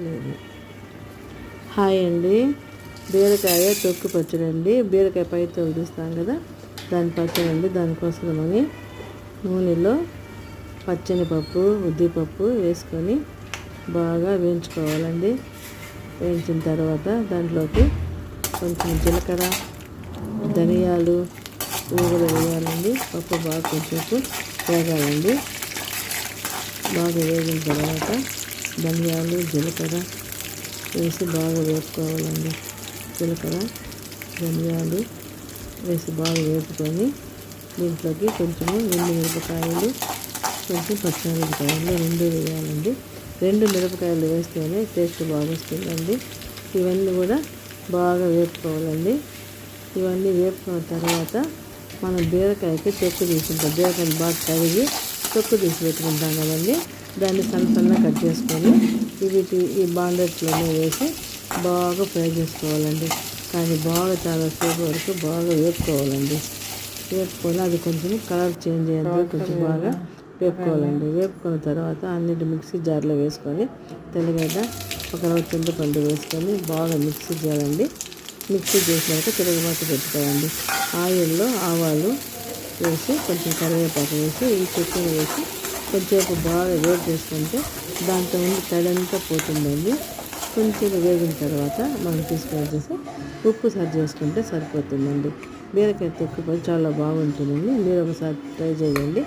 లేదు. హాయ్ అండి, బీరకాయ తొక్కు పచ్చడి అండి. బీరకాయ పై తోలు తీస్తాం కదా, దాని పచ్చడి అండి. దానికోసమని నూనెలో పచ్చనిపప్పు, ఉద్దిపప్పు వేసుకొని బాగా వేయించుకోవాలండి. వేయించిన తర్వాత దాంట్లోకి కొంచెం జీలకర్ర, ధనియాలు, పువ్వులు వేయాలండి. పప్పు బాగా కొంచెం వేగాలండి. బాగా వేగిన తర్వాత ధనియాలు, జీలకర్ర వేసి బాగా వేపుకోవాలండి. జీలకర్ర, ధనియాలు వేసి బాగా వేపుకొని దీంట్లోకి కొంచెము మిరపకాయలు, కొంచెం పచ్చిమిరపకాయలు రెండు వేయాలండి. 2 మిరపకాయలు వేస్తేనే టేస్ట్ బాగా వస్తుందండి. ఇవన్నీ కూడా బాగా వేపుకోవాలండి. ఇవన్నీ వేపుకున్న తర్వాత మనం బీరకాయకి తొక్కు తీసుకుంటాం. బీరకాయని బాగా కడిగి తొక్కు తీసి పెట్టుకుంటాం కదండి. దాన్ని సన్న కట్ చేసుకొని ఈ బాండెట్లోనే వేసి బాగా ఫ్రై చేసుకోవాలండి. కానీ బాగా చాలాసేపు వరకు బాగా వేపుకోవాలండి. వేపుకొని అది కొంచెం కలర్ చేంజ్ అయ్యేది కొంచెం బాగా వేపుకోవాలండి. వేపుకున్న తర్వాత అన్నిటి మిక్సీ జార్లో వేసుకొని తెల్లగడ్డ, ఒక రవ్వ చింతపండు వేసుకొని బాగా మిక్సీ చేయాలండి. మిక్సీ చేసినాక తిరగబాటు పెట్టుకోవాలండి. ఆయిల్లో ఆవాలు వేసి కొంచెం కరివేపాకు వేసి ఈ చట్నీ వేసి కొంచెంసేపు బాగా వేడి చేసుకుంటే దాంట్లో ఉండి తడంతా పోతుందండి. కొంచెం వేగిన తర్వాత మనం తీసుకొని వచ్చేసి ఉప్పు సరి చేసుకుంటే సరిపోతుందండి. బీరకాయ తొక్కు చాలా బాగుంటుందండి. మీరు ఒకసారి ట్రై చేయండి.